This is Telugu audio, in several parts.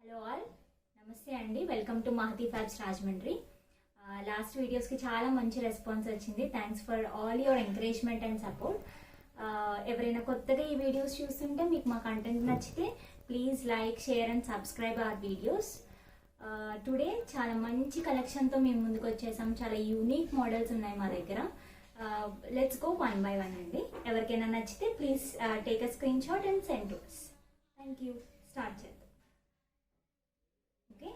హలో ఆల్, నమస్తే అండి. Welcome to Mahathi fabs Rajahmundry. Last వీడియోస్కి చాలా మంచి రెస్పాన్స్ వచ్చింది. Thanks for all your encouragement and support. ఎవరైనా కొత్తగా ఈ వీడియోస్ చూస్తుంటే మీకు మా కంటెంట్ నచ్చితే please like, share and subscribe our videos. Today చాలా మంచి కలెక్షన్తో మేము ముందుకు వచ్చేసాం. చాలా యూనిక్ మోడల్స్ ఉన్నాయి మా దగ్గర. Let's go one by one అండి. ఎవరికైనా నచ్చితే please take a screen shot and send to us. Thank you. Start చేద్దాం. ఓకే,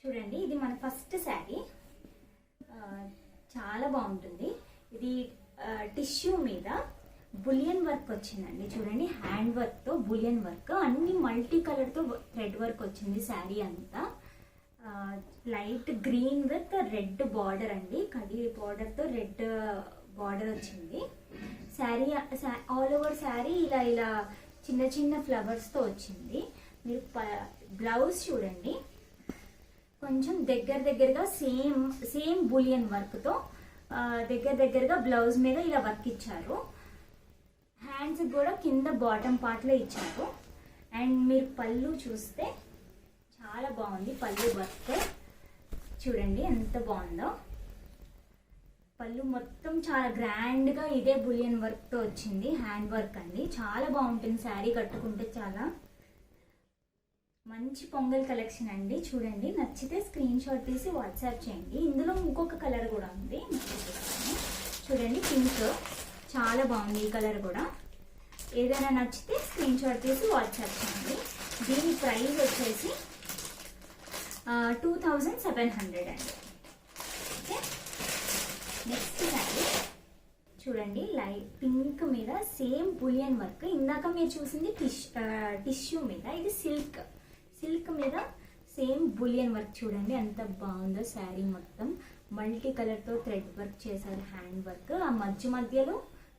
చూడండి, ఇది మన ఫస్ట్ శారీ. చాలా బాగుంటుంది. ఇది టిష్యూ మీద బులియన్ వర్క్ వచ్చిందండి. చూడండి, హ్యాండ్ వర్క్తో బులియన్ వర్క్, అన్ని మల్టీ కలర్తో థ్రెడ్ వర్క్ వచ్చింది. శారీ అంతా light green with red border అండి. కడి బార్డర్తో రెడ్ బార్డర్ వచ్చింది. శారీ ఆల్ ఓవర్ శారీ ఇలా ఇలా చిన్న చిన్న ఫ్లవర్స్తో వచ్చింది. మీరు బ్లౌజ్ చూడండి, కొంచెం దగ్గరగా సేమ్ బులియన్ వర్క్తో దగ్గరగా బ్లౌజ్ మీద ఇలా వర్క్ ఇచ్చారు. హ్యాండ్స్ కూడా కింద బాటమ్ పార్ట్లో ఇచ్చారు. అండ్ మీరు పళ్ళు చూస్తే చాలా బాగుంది. పళ్ళు వర్క్ చూడండి ఎంత బాగుందో. పళ్ళు మొత్తం చాలా గ్రాండ్గా ఇదే బులియన్ వర్క్తో వచ్చింది. హ్యాండ్ వర్క్ అండి, చాలా బాగుంటుంది. శారీ కట్టుకుంటే చాలా మంచి పొంగల్ కలెక్షన్ అండి. చూడండి, నచ్చితే స్క్రీన్ షాట్ తీసి వాట్సాప్ చేయండి. ఇందులో ఇంకొక కలర్ కూడా ఉంది, చూడండి, పింక్. చాలా బాగుంది ఈ కలర్ కూడా. ఏదైనా నచ్చితే స్క్రీన్ షాట్ తీసి వాట్సాప్ చేయండి. దీని ప్రైస్ వచ్చేసి 2700 అండి. ఓకే, నెక్స్ట్ శారీ చూడండి, లైట్ పింక్ మీద సేమ్ బులియన్ వర్క్. ఇందాక మీరు చూసింది టిష్యూ మీద, ఇది సిల్క్ మీద సేమ్ బులియన్ వర్క్. చూడండి ఎంత బాగుందో. శారీ మొత్తం మల్టీ కలర్తో థ్రెడ్ వర్క్ చేశారు, హ్యాండ్ వర్క్. ఆ మధ్యలో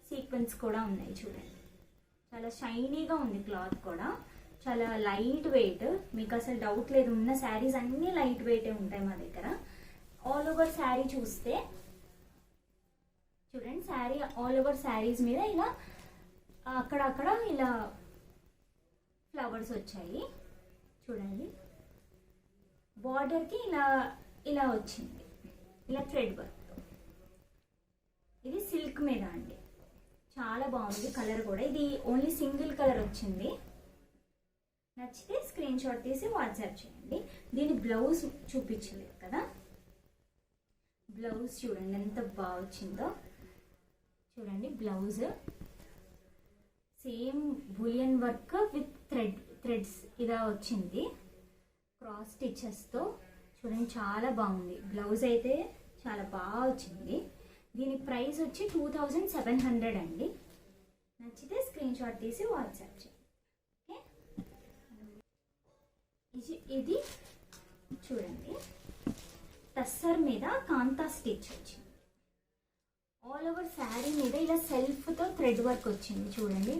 సీక్వెన్స్ కూడా ఉన్నాయి. చూడండి, చాలా షైనీగా ఉంది. క్లాత్ కూడా చాలా లైట్ వెయిట్. మీకు అసలు డౌట్ లేదు, ఉన్న శారీస్ అన్నీ లైట్ వెయిటే ఉంటాయి మా దగ్గర. ఆల్ ఓవర్ శారీ చూస్తే చూడండి, శారీ ఆల్ ఓవర్ శారీస్ మీద ఇలా అక్కడక్కడ ఇలా ఫ్లవర్స్ వచ్చాయి. చూడండి, బార్డర్కి ఇలా వచ్చింది, ఇలా థ్రెడ్ వర్క్. ఇది సిల్క్ మీద అండి, చాలా బాగుంది. కలర్ కూడా ఇది ఓన్లీ సింగిల్ కలర్ వచ్చింది. నచ్చితే స్క్రీన్ షాట్ తీసి వాట్సాప్ చేయండి. దీని బ్లౌజ్ చూపించలేదు కదా, బ్లౌజ్ చూడండి ఎంత బాగా వచ్చిందో. చూడండి, blouse same bullion work with threads ఇలా వచ్చింది, క్రాస్ స్టిచెస్తో. చూడండి, చాలా బాగుంది. బ్లౌజ్ అయితే చాలా బాగా వచ్చింది. దీని ప్రైస్ వచ్చి 2700 అండి. నచ్చితే స్క్రీన్ షాట్ తీసి వాట్సాప్ చేయండి. ఓకే, ఇది చూడండి, టస్సర్ మీద కాంతా స్టిచ్ వచ్చింది. ఆల్ ఓవర్ శారీ మీద ఇలా సెల్ఫ్తో థ్రెడ్ వర్క్ వచ్చింది. చూడండి,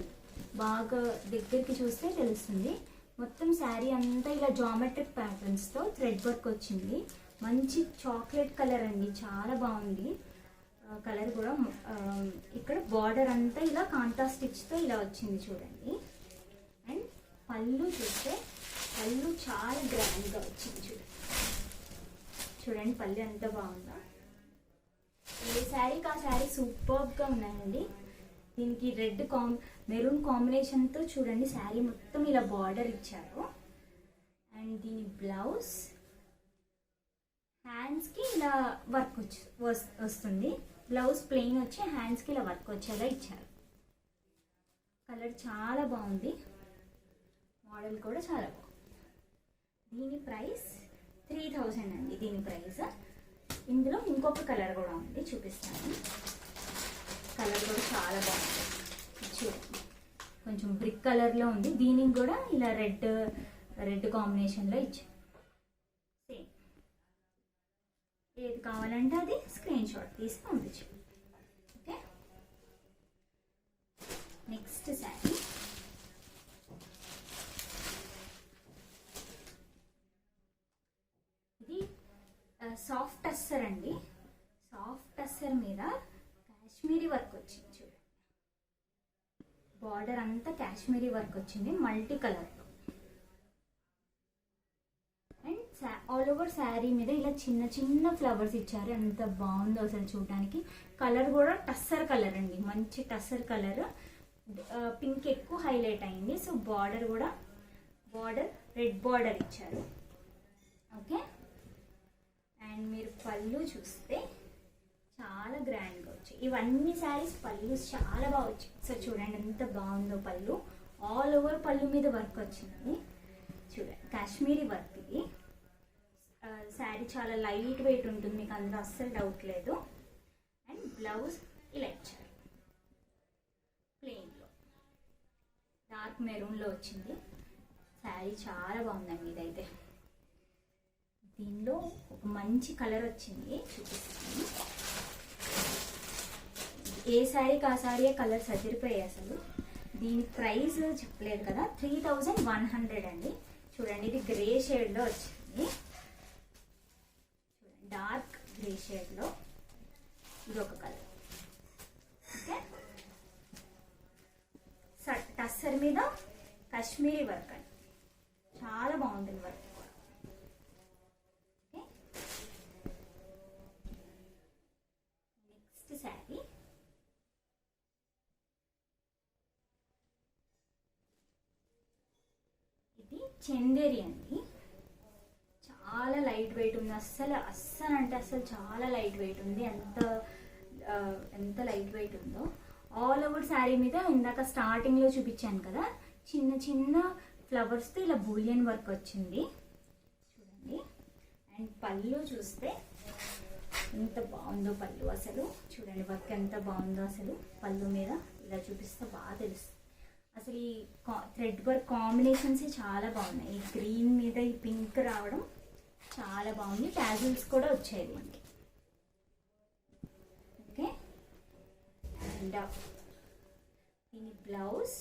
బాగా దగ్గరికి చూస్తే తెలుస్తుంది. మొత్తం శారీ అంతా ఇలా జామెట్రిక్ ప్యాటర్న్స్తో థ్రెడ్ వర్క్ వచ్చింది. మంచి చాక్లెట్ కలర్ అండి, చాలా బాగుంది కలర్ కూడా. ఇక్కడ బార్డర్ అంతా ఇలా కాంతా స్టిచ్తో ఇలా వచ్చింది. చూడండి, అండ్ పళ్ళు చూస్తే పళ్ళు చాలా గ్రాండ్గా వచ్చింది. చూడండి పళ్ళు ఎంత బాగుందో. ఏ శారీకి ఆ శారీ సూపర్గా ఉన్నాయండి. దీనికి రెడ్ మెరూన్ కాంబినేషన్తో చూడండి శారీ మొత్తం ఇలా బార్డర్ ఇచ్చారు. అండ్ దీని బ్లౌజ్ హ్యాండ్స్కి ఇలా వర్క్ వస్తుంది. బ్లౌజ్ ప్లెయిన్ వచ్చి హ్యాండ్స్కి ఇలా వర్క్ వచ్చేలా ఇచ్చారు. కలర్ చాలా బాగుంది, మోడల్ కూడా చాలా బాగుంది. దీని ప్రైస్ 3000 అండి. దీని ప్రైస్. ఇందులో ఇంకొక కలర్ కూడా ఉంది, చూపిస్తాను. కలర్ కూడా చాలా బాగుంది. చూడండి, కొంచెం బ్రిక్ కలర్లో ఉంది. దీనికి కూడా ఇలా రెడ్ కాంబినేషన్లో ఇచ్చారు. సేమ్ ఏది కావాలంటే అది స్క్రీన్ షాట్ తీసి పంపించు. ఓకే, నెక్స్ట్ శారీ ఇది సాఫ్ట్ టస్సర్ అండి. సాఫ్ట్ టస్సర్ మీద కాశ్మీరీ వర్క్ వచ్చింది. చూడండి, బార్డర్ అంతా కాశ్మీరీ వర్క్ వచ్చింది మల్టీ కలర్లో. ఆల్ ఓవర్ శారీ మీద ఇలా చిన్న చిన్న ఫ్లవర్స్ ఇచ్చారు. ఎంత బాగుందో అసలు చూడడానికి. కలర్ కూడా టస్సర్ కలర్ అండి, మంచి టస్సర్ కలర్. పింక్ ఎక్కువ హైలైట్ అయింది. సో బార్డర్ కూడా రెడ్ బార్డర్ ఇచ్చారు. ఓకే, అండ్ మీరు పళ్ళు చూస్తే చాలా గ్రాండ్గా వచ్చాయి. ఇవన్నీ శారీస్ పళ్ళు చాలా బాగా వచ్చాయి. సో చూడండి ఎంత బాగుందో పళ్ళు. ఆల్ ఓవర్ పళ్ళు మీద వర్క్ వచ్చింది. చూడండి కాశ్మీరీ వర్క్ ఇది. శారీ చాలా లైట్ వెయిట్ ఉంటుంది, మీకు అందులో అస్సలు డౌట్ లేదు. అండ్ బ్లౌజ్ ఇలా ఇచ్చారు ప్లెయిన్లో, డార్క్ మెరూన్లో వచ్చింది. శారీ చాలా బాగుందండి ఇదైతే. దీనిలో ఒక మంచి కలర్ వచ్చింది, చూపిస్తాను. ఏ శారీకి ఆ శారీ కలర్స్ అదిరిపోయాయి అసలు. దీని ప్రైస్ చెప్పలేదు కదా, 3100 అండి. చూడండి ఇది గ్రే షేడ్లో వచ్చింది. డార్క్ గ్రే షేడ్లో ఇది ఒక కలర్. ఓకే, టస్సర్ మీద కాశ్మీరీ వర్క్ అండి, చాలా బాగుంటుంది వర్క్ కూడా. ఓకే, నెక్స్ట్ శారీ ఇది చందేరి అండి. చాలా లైట్ వెయిట్ ఉంది. అస్సలు అంటే అస్సలు చాలా లైట్ వెయిట్ ఉంది. ఎంత లైట్ వెయిట్ ఉందో. ఆల్ ఓవర్ శారీ మీద ఇందాక స్టార్టింగ్లో చూపించాను కదా, చిన్న చిన్న ఫ్లవర్స్తో ఇలా బూలియన్ వర్క్ వచ్చింది చూడండి. అండ్ పళ్ళు చూస్తే ఎంత బాగుందో పళ్ళు అసలు. చూడండి వర్క్ ఎంత బాగుందో అసలు. పళ్ళు మీద ఇలా చూపిస్తే బాగా తెలుస్తుంది అసలు. ఈ థ్రెడ్ వర్క్ కాంబినేషన్స్ చాలా బాగున్నాయి. ఈ గ్రీన్ మీద ఈ పింక్ రావడం చాలా బాగుంది. టాజిల్స్ కూడా వచ్చాయి మనకి. ఓకే, అండ్ దీని బ్లౌజ్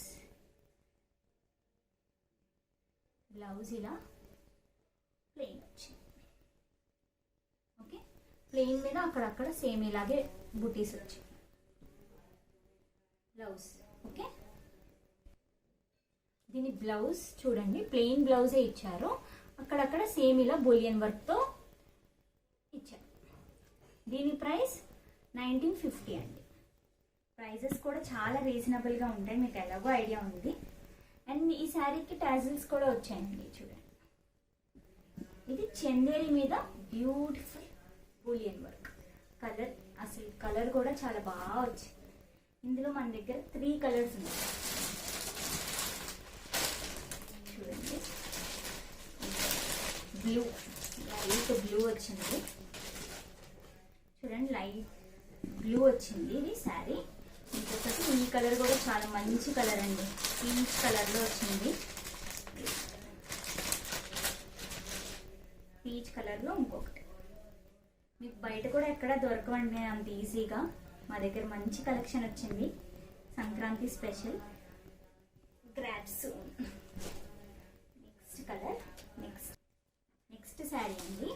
ఇలా ప్లెయిన్ వచ్చింది. ఓకే, ప్లెయిన్ మీద అక్కడక్కడ సేమ్ ఇలాగే బుటీస్ వచ్చాయి బ్లౌజ్. ఓకే, దీని బ్లౌజ్ చూడండి ప్లెయిన్ బ్లౌజే ఇచ్చారు. అక్కడక్కడ సేమ్ ఇలా బులియన్ వర్క్తో ఇచ్చారు. దీని ప్రైస్ 1950 అండి. ప్రైజెస్ కూడా చాలా రీజనబుల్గా ఉంటాయి, మీకు ఎలాగో ఐడియా ఉంది. అండ్ ఈ శారీకి టాజిల్స్ కూడా వచ్చాయండి చూడండి. ఇది చందేరి మీద బ్యూటిఫుల్ బులియన్ వర్క్. కలర్ కూడా చాలా బాగా వచ్చింది. ఇందులో మన దగ్గర 3 కలర్స్ ఉన్నాయి చూడండి. లైట్ బ్లూ వచ్చింది చూడండి, లైట్ బ్లూ వచ్చింది ఇది శారీ. ఇంకొకటి ఈ కలర్ కూడా చాలా మంచి కలర్ అండి, పీచ్ కలర్లో వచ్చింది. పీచ్ కలర్లో ఇంకొకటి మీకు బయట కూడా ఎక్కడ దొరకవండి అంత ఈజీగా. మా దగ్గర మంచి కలెక్షన్ వచ్చింది, Sankranti special. Grasp next colour. Next sari అండి.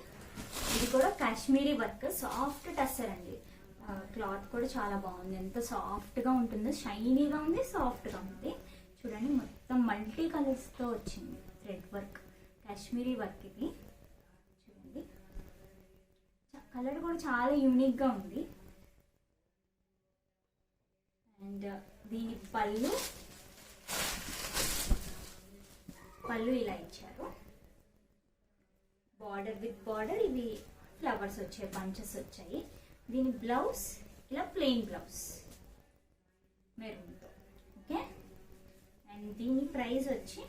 ఇది కూడా కాశ్మీరీ వర్క్, సాఫ్ట్ టస్సర్ అండి. క్లాత్ కూడా చాలా బాగుంది. ఎంత సాఫ్ట్గా ఉంటుందో, షైనీగా ఉంది, సాఫ్ట్గా ఉంది. చూడండి మొత్తం మల్టీ కలర్స్తో వచ్చింది థ్రెడ్ వర్క్, కాశ్మీరీ వర్క్ ఇది. చూడండి కలర్ కూడా చాలా యూనిక్గా ఉంది. అండ్ దీని పళ్ళు ఇలా ఇచ్చారు. బార్డర్ విత్ బార్డర్ ఇవి ఫ్లవర్స్ వచ్చాయి, బంచెస్ వచ్చాయి. దీని బ్లౌజ్ ఇలా ప్లెయిన్ బ్లౌజ్ మెరూన్తో. ఓకే, అండ్ దీని ప్రైస్ వచ్చి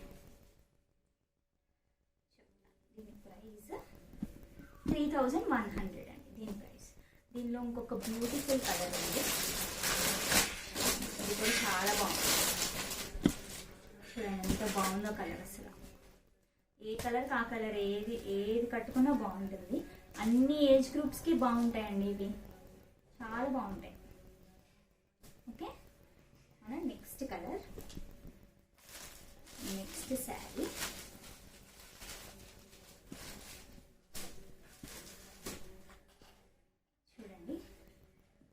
3100 అండి దీని ప్రైస్. దీనిలో ఇంకొక బ్యూటిఫుల్ కలర్ ఉంది, ఇది కూడా చాలా బాగుంది. చూడండి ఎంత బాగుందో కలర్ అసలు. ఏ కలర్ ఆ కలర్ ఏది కట్టుకున్నా బాగుంటుంది. అన్ని ఏజ్ గ్రూప్స్కి బాగుంటాయండి ఇవి, చాలా బాగుంటాయి. ఓకే, మన నెక్స్ట్ కలర్. నెక్స్ట్ శారీ చూడండి,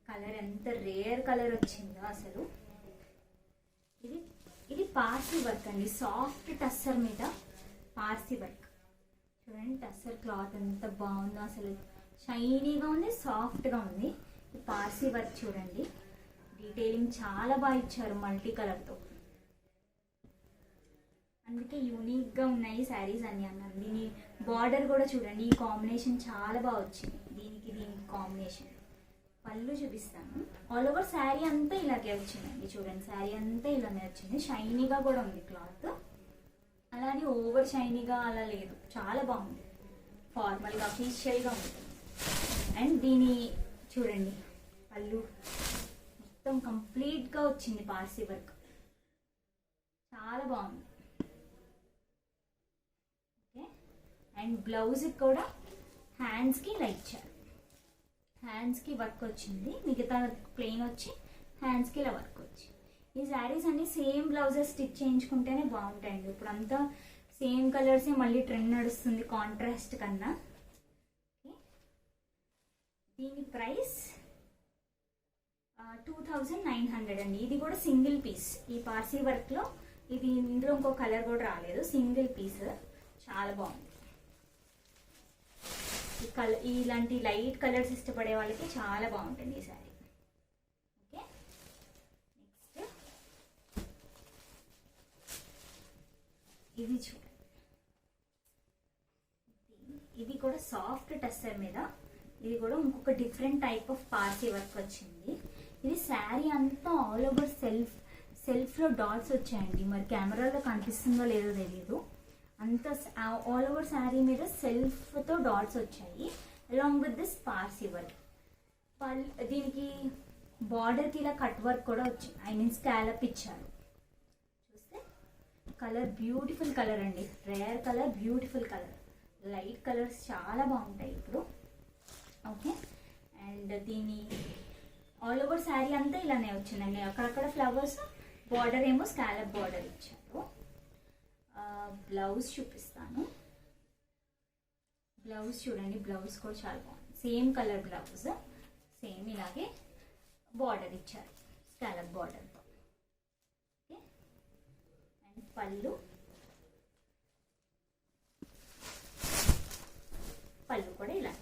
కలర్ ఎంత రేర్ కలర్ వచ్చిందో అసలు. ఇది పార్సీ వర్క్ అండి, సాఫ్ట్ టస్సర్ మీద పార్సీ వర్క్. చూడండి టస్సర్ క్లాత్ ఎంత బాగుందో, అసలు షైనీగా ఉంది, సాఫ్ట్గా ఉంది. పార్సీ వర్క్ చూడండి, డీటెయిలింగ్ చాలా బాగా ఇచ్చారు మల్టీ కలర్తో. అందుకే యూనిక్గా ఉన్నాయి శారీస్ అని అన్నాను. దీని బార్డర్ కూడా చూడండి, ఈ కాంబినేషన్ చాలా బాగా వచ్చింది. దీనికి కాంబినేషన్. పళ్ళు చూపిస్తాను. ఆల్ ఓవర్ శారీ అంతా ఇలాగే వచ్చిందండి. చూడండి శారీ అంతా ఇలానే వచ్చింది. షైనీగా కూడా ఉంది క్లాత్. అలానే ఓవర్ షైనీగా అలా లేదు, చాలా బాగుంది. ఫార్మల్గా అఫీషియల్గా ఉంటుంది. అండ్ దీని చూడండి పళ్ళు మొత్తం కంప్లీట్గా వచ్చింది పార్సీ వర్క్, చాలా బాగుంది. ఓకే, అండ్ బ్లౌజ్ కూడా హ్యాండ్స్కి ఇలా ఇచ్చారు. హ్యాండ్స్కి వర్క్ వచ్చింది, మిగతా ప్లెయిన్ వచ్చి హ్యాండ్స్కి ఇలా వర్క్ వచ్చి. ఈ శారీస్ అన్ని సేమ్ బ్లౌజెస్ స్టిచ్ చేయించుకుంటేనే బాగుంటాయండి. ఇప్పుడు అంతా సేమ్ కలర్సే మళ్ళీ ట్రెండ్ నడుస్తుంది కాంట్రాస్ట్ కన్నా. దీని ప్రైస్ 2900 అండి. ఇది కూడా సింగిల్ పీస్. ఈ పార్సీ వర్క్లో ఇది ఇందులో ఇంకో కలర్ కూడా రాలేదు, సింగిల్ పీస్. చాలా బాగుంది. ఈ కలర్ ఇలాంటి లైట్ కలర్స్ ఇష్టపడే వాళ్ళకి చాలా బాగుంటుంది ఈ శారీ. ఓకే, నెక్స్ట్ ఇది చూడండి. ఇది కూడా సాఫ్ట్ టస్సర్ మీద. ఇది కూడా ఇంకొక different type of Parsi work వచ్చింది. ఇది శారీ అంతా ఆల్ ఓవర్ సెల్ఫ్లో డాట్స్ వచ్చాయండి. మరి కెమెరాలో కనిపిస్తుందో లేదో తెలియదు. అంత ఆల్ ఓవర్ శారీ మీద సెల్ఫ్తో డాట్స్ వచ్చాయి along with this Parsi work. దీనికి బార్డర్కి ఇలా కట్ వర్క్ కూడా వచ్చింది, ఐ మీన్ స్కాలప్ ఇచ్చారు. చూస్తే కలర్ బ్యూటిఫుల్ కలర్ అండి, rare colour, beautiful colour. Light colours చాలా బాగుంటాయి ఇప్పుడు. ఓకే, అండ్ దీని ఆల్ ఓవర్ శారీ అంతా ఇలానే వచ్చిందండి. అక్కడక్కడ ఫ్లవర్స్, బార్డర్ ఏమో స్కాలప్ బార్డర్ ఇచ్చారు. బ్లౌజ్ చూపిస్తాను. బ్లౌజ్ చూడండి, బ్లౌజ్ కూడా చాలా బాగుంది. సేమ్ కలర్ బ్లౌజ్, సేమ్ ఇలాగే బార్డర్ ఇచ్చారు స్కాలప్ బార్డర్తో. ఓకే, అండ్ పళ్ళు కూడా ఇలా.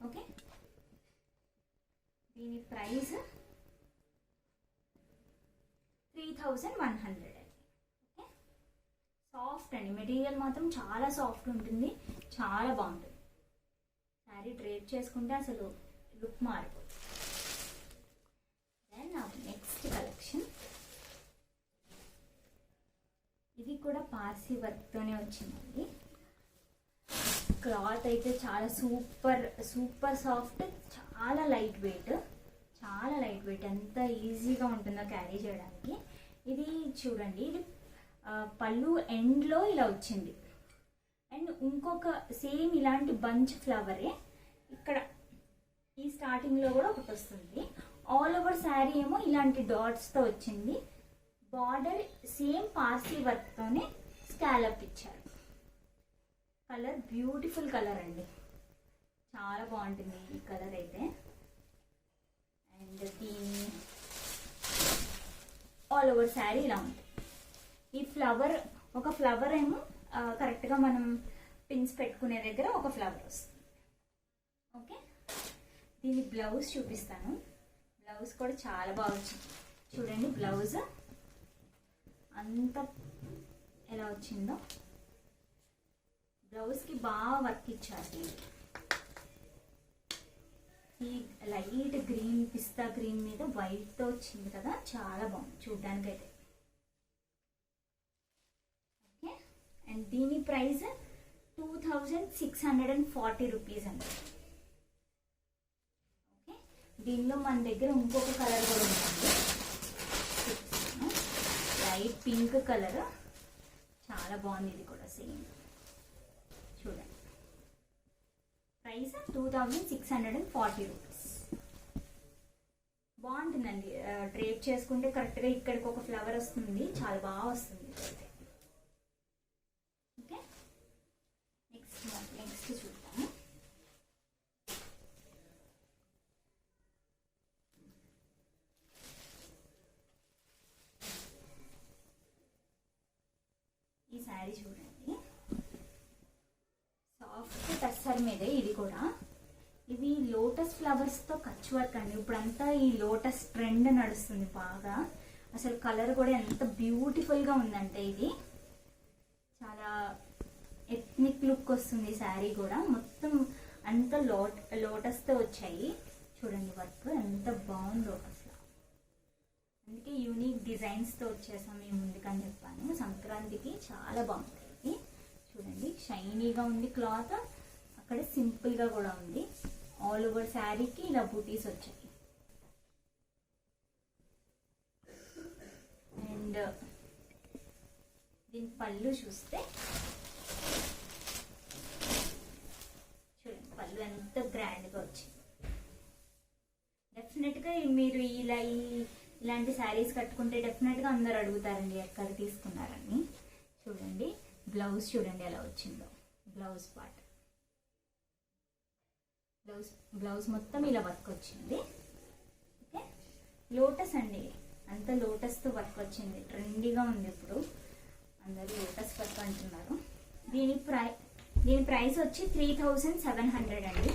ఓకే, దీని ప్రైస్ 3100 అండి. ఓకే, సాఫ్ట్ అండి, మెటీరియల్ మాత్రం చాలా సాఫ్ట్ ఉంటుంది, చాలా బాగుంటుంది. శారీ డ్రేప్ చేసుకుంటే అసలు లుక్ మారిపోతుంది. Then next collection. ఇది కూడా పార్సీ వర్క్తోనే వచ్చిందండి. క్లాత్ అయితే చాలా సూపర్ సాఫ్ట్, చాలా లైట్ వెయిట్, ఎంత ఈజీగా ఉంటుందో క్యారీ చేయడానికి. ఇది చూడండి, ఇది పళ్ళు ఎండ్లో ఇలా వచ్చింది. అండ్ ఇంకొక సేమ్ ఇలాంటి బంచ్ ఫ్లవరే ఇక్కడ ఈ స్టార్టింగ్లో కూడా ఒకటి వస్తుంది. ఆల్ ఓవర్ శారీ ఏమో ఇలాంటి డాట్స్తో వచ్చింది. బార్డర్ సేమ్ పార్సీ వర్క్తోనే స్కాలప్ ఇచ్చారు. కలర్ బ్యూటిఫుల్ కలర్ అండి, చాలా బాగుంటుంది ఈ కలర్ అయితే. అండ్ దీని ఆల్ ఓవర్ శారీ ఇలా ఉంటుంది. ఈ ఒక ఫ్లవర్ ఏమో కరెక్ట్గా మనం పిన్స్ పెట్టుకునే దగ్గర ఒక ఫ్లవర్ వస్తుంది. ఓకే, దీని బ్లౌజ్ చూపిస్తాను. బ్లౌజ్ కూడా చాలా బాగా వచ్చింది. చూడండి బ్లౌజ్ అంతా ఎలా వచ్చిందో. బ్లౌజ్కి బాగా వర్క్ ఇచ్చారు. ఈ లైట్ గ్రీన్, పిస్తా గ్రీన్ మీద వైట్తో వచ్చింది కదా, చాలా బాగుంది చూడ్డానికి అయితే. ఓకే, అండ్ దీని ప్రైస్ 2640 రూపీస్ అండి. ఓకే, దీనిలో మన దగ్గర ఇంకొక కలర్ కూడా ఉంటుంది, లైట్ పింక్ కలర్, చాలా బాగుంది. ఇది కూడా సేమ్ చూడండి. Price 2640 rupees. బాగుంటుందండి, డ్రేప్ చేసుకుంటే కరెక్ట్గా ఇక్కడికి ఒక ఫ్లవర్ వస్తుంది, చాలా బాగా వస్తుంది. ఓకే, నెక్స్ట్ చూద్దాము. ఈ శారీ చూడండి, లోటస్ ఫ్లవర్స్ తో కచ్ వర్క్ అండి. ఇప్పుడంతా ఈ లోటస్ ట్రెండ్ నడుస్తుంది బాగా. అసలు కలర్ కూడా ఎంత బ్యూటిఫుల్ గా ఉందంటే ఇది చాలా ఎథ్నిక్ లుక్ వస్తుంది. శారీ కూడా మొత్తం అంతా లోటస్ తో వచ్చాయి. చూడండి వర్క్ ఎంత బాగుందో అసలు. అందుకే యూనిక్ డిజైన్స్ తో వచ్చేసాం మేము ముందుకని చెప్పాను. సంక్రాంతికి చాలా బాగుంటాయి. చూడండి షైనీగా ఉంది క్లాత్, అక్కడ సింపుల్ గా కూడా ఉంది. ఆల్ ఓవర్ శారీకి ఇలా బూటీస్ వచ్చాయి. అండ్ దీని పళ్ళు చూస్తే చూడండి పళ్ళు ఎంత గ్రాండ్ గా వచ్చింది. డెఫినెట్ గా మీరు ఇలాంటి శారీస్ కట్టుకుంటే డెఫినెట్ గా అందరు అడుగుతారండి ఎక్కడ తీసుకున్నారని. చూడండి బ్లౌజ్ చూడండి ఎలా వచ్చిందో. బ్లౌజ్ పార్ట్, బ్లౌజ్ మొత్తం ఇలా వర్క్ వచ్చింది. ఓకే, లోటస్ అండి, అంత లోటస్ తో వర్క్ వచ్చింది. ట్రెండీగా ఉంది ఇప్పుడు, అందరూ లోటస్ వర్క్ అంటున్నారు. దీని ప్రైస్ వచ్చి 3700 అండి.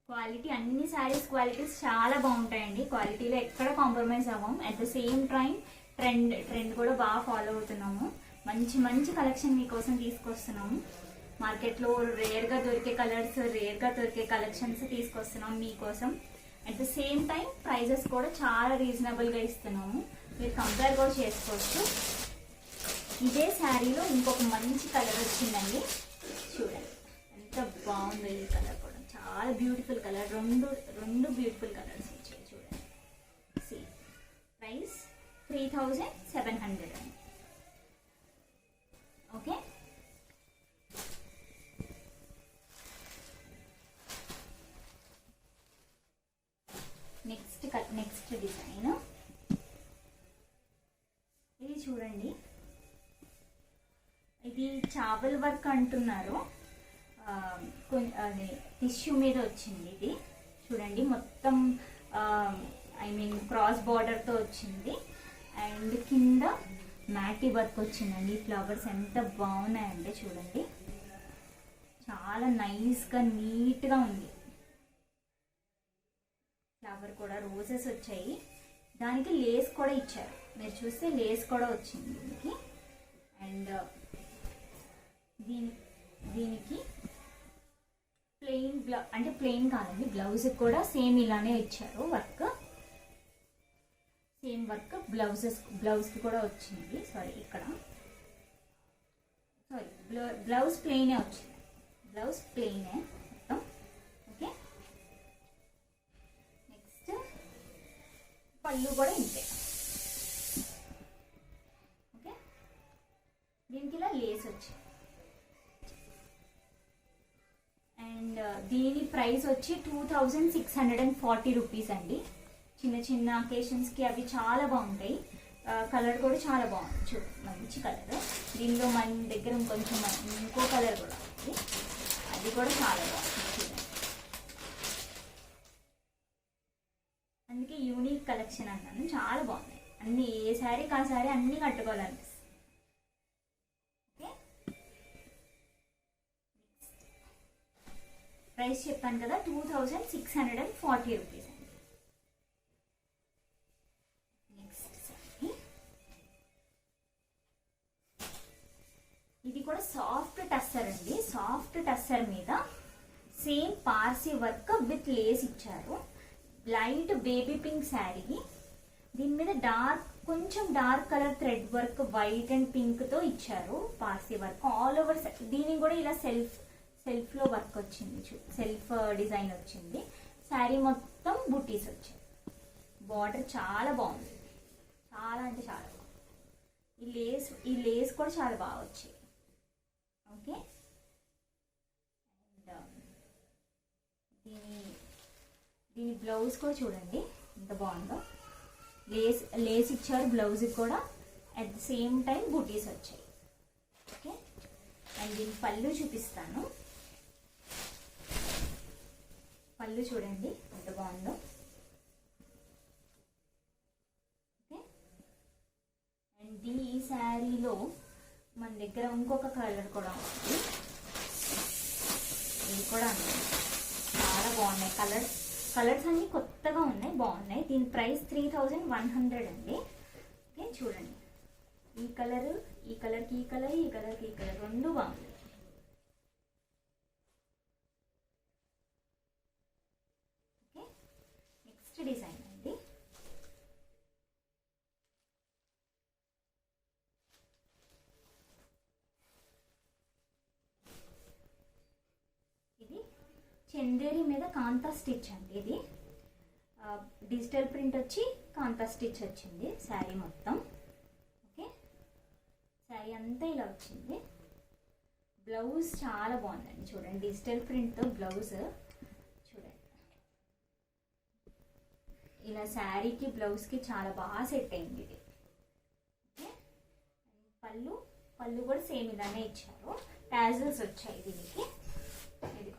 క్వాలిటీ, అన్ని శారీస్ క్వాలిటీస్ చాలా బాగుంటాయండి. క్వాలిటీలో ఎక్కడ కాంప్రమైజ్ అవ్వం. At the same time trend కూడా బాగా ఫాలో అవుతున్నాము. మంచి మంచి కలెక్షన్ మీకోసం తీసుకొస్తున్నాము. మార్కెట్లో రేర్గా దొరికే కలర్స్, రేర్గా దొరికే కలెక్షన్స్ తీసుకొస్తున్నాం మీకోసం. At the same time prices కూడా చాలా రీజనబుల్గా ఇస్తున్నాము. మీరు కంపేర్ కూడా చేసుకోవచ్చు. ఇదే శారీలో ఇంకొక మంచి కలర్ వచ్చిందండి. చూడండి ఎంత బాగుందో ఈ కలర్ కూడా. చాలా బ్యూటిఫుల్ కలర్. రెండు బ్యూటిఫుల్ కలర్స్ వచ్చాయి. చూడండి, ప్రైస్ 3700 అండి. ఓకే, నెక్స్ట్ డిజైన్ ఇది చూడండి. ఇది చావల్ వర్క్ అంటున్నారు. అది టిష్యూ మీద వచ్చింది. ఇది చూడండి మొత్తం క్రాస్ బార్డర్ తో వచ్చింది. అండ్ కింద మ్యాటీ వర్క్ వచ్చిందండి. ఫ్లవర్స్ ఎంత బాగున్నాయంటే చూడండి, చాలా నైస్ గా నీట్ గా ఉంది. ఫ్లవర్ కూడా రోజెస్ వచ్చాయి. దానికి లేస్ కూడా ఇచ్చారు. మీరు చూస్తే లేస్ కూడా వచ్చింది దీనికి. అండ్ దీనికి ప్లెయిన్ అంటే ప్లెయిన్ కాదండి, బ్లౌజ్ కూడా సేమ్ ఇలానే ఇచ్చారు. వర్క్ సేమ్ వర్క్ బ్లౌజ్ కి కూడా వచ్చింది. బ్లౌజ్ ప్లెయినే వచ్చింది. బ్లౌజ్ ప్లెయినే మొత్తం. ఓకే, నెక్స్ట్ పళ్ళు కూడా ఇంతే. ఓకే, దీనికి ఇలా లేస్ వచ్చింది. అండ్ దీని ప్రైస్ వచ్చి 2640 రూపీస్ అండి. చిన్న చిన్న అకేషన్స్ కి అవి చాలా బాగుంటాయి. కలర్ కూడా చాలా బాగుంది. చూడండి మంచి కలర్. దీనిలో మన దగ్గర ఇంకో కలర్ కూడా ఉంది. అది కూడా చాలా బాగుంది. చూడండి, అందుకే యూనిక్ కలెక్షన్ అన్నాను. చాలా బాగున్నాయి అన్ని. ఏ శారీ కా శారీ అన్ని కట్టుకోవాలనిపిస్తుంది. ప్రైస్ చెప్పాను కదా, 2640 రూపీస్ అండి. నెక్స్ట్ సారీ ఇది కూడా సాఫ్ట్ టస్సర్ అండి. సాఫ్ట్ టస్సర్ మీద same Parsi work with lace ఇచ్చారు. Light baby pink sari. దీని మీద కొంచెం dark colour thread work white and pink తో ఇచ్చారు. Parsi work all over. దీనికి కూడా ఇలా సెల్ఫ్ లో వర్క్ వచ్చింది. సెల్ఫ్ డిజైన్ వచ్చింది. శారీ మొత్తం బుటీస్ వచ్చాయి. బార్డర్ చాలా బాగుంది. చాలా అంటే చాలా బాగుంది. ఈ లేస్ కూడా చాలా బాగా వచ్చాయి. ఓకే, దీని బ్లౌజ్ కూడా చూడండి ఎంత బాగుందో. లేస్ ఇచ్చారు బ్లౌజ్ కూడా. అట్ ద సేమ్ టైం బుటీస్ వచ్చాయి. ఓకే, అండ్ దీని పళ్ళు చూపిస్తాను. పళ్ళు చూడండి ఎంత బాగుందో. ఓకే, అండ్ ఈ శారీలో మన దగ్గర ఇంకొక కలర్ కూడా ఉంది. ఇది కూడా చాలా కలర్స్ అన్ని కొత్తగా ఉన్నాయి, బాగున్నాయి. దీని ప్రైస్ 3100 అండి. ఓకే, చూడండి ఈ కలర్, ఈ కలర్కి ఈ కలర్, ఈ కలర్కి ఈ కలర్ రెండు బాగున్నాయి. ఓకే, నెక్స్ట్ డిజైన్ అండి. ఇది చందేరి మీద కాంతా స్టిచ్ అండి. ఇది డిజిటల్ ప్రింట్ వచ్చి కాంతా స్టిచ్ వచ్చింది శారీ మొత్తం. ఓకే, శారీ అంతా ఇలా వచ్చింది. బ్లౌజ్ చాలా బాగుందండి, చూడండి డిజిటల్ ప్రింట్తో బ్లౌజ్ చూడండి. ఇలా శారీకి బ్లౌజ్కి చాలా బాగా సెట్ అయింది ఇది. ఓకే, పళ్ళు కూడా సేమ్ ఇలానే ఇచ్చారు. టాజల్స్ వచ్చాయి దీనికి. ఇది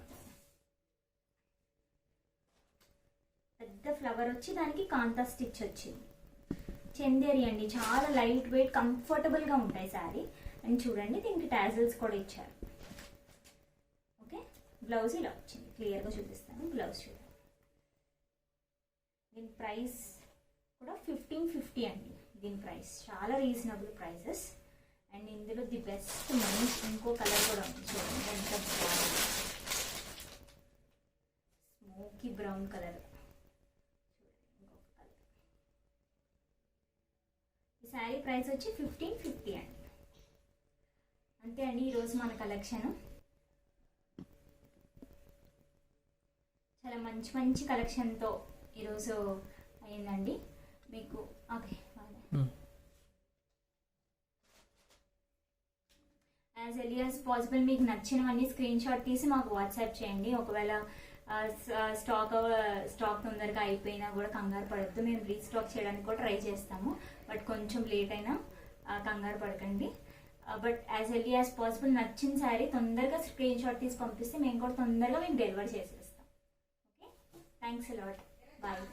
పెద్ద ఫ్లవర్ వచ్చి దానికి కాంతా స్టిచ్ వచ్చింది. చందేరి అండి, చాలా లైట్ వెయిట్ కంఫర్టబుల్గా ఉంటాయి శారీ. అండ్ చూడండి దీనికి టాజల్స్ కూడా ఇచ్చారు. ఓకే, బ్లౌజ్ ఇలా వచ్చింది. క్లియర్గా చూపిస్తాను బ్లౌజ్ చూడండి. దీని ప్రైస్ కూడా 1550 అండి. దీని ప్రైస్ చాలా రీజనబుల్ ప్రైజెస్. అండ్ ఇందులో ది బెస్ట్ మంచి ఇంకో కలర్ కూడా ఉంది చూడండి, ఎంత బాగుంది. Smoky brown colour. ఈ శారీ ప్రైస్ వచ్చి 1550 అండి. అంతే అండి ఈరోజు మన కలెక్షన్. చాలా మంచి మంచి కలెక్షన్తో ఈరోజు అయిందండి మీకు. Okay, as early as possible మీకు నచ్చినవన్నీ స్క్రీన్ షాట్ తీసి మాకు వాట్సాప్ చేయండి. ఒకవేళ స్టాక్ తొందరగా అయిపోయినా కూడా కంగారు పడద్దు, మేము రీస్టాక్ చేయడానికి కూడా ట్రై చేస్తాము. బట్ కొంచెం లేట్ అయినా కంగారు పడకండి. But as early as possible నచ్చిన శారీ తొందరగా స్క్రీన్ షాట్ తీసి పంపిస్తే మేము కూడా తొందరగా మీకు డెలివర్ చేసేస్తాం. Okay, thanks a lot, bye.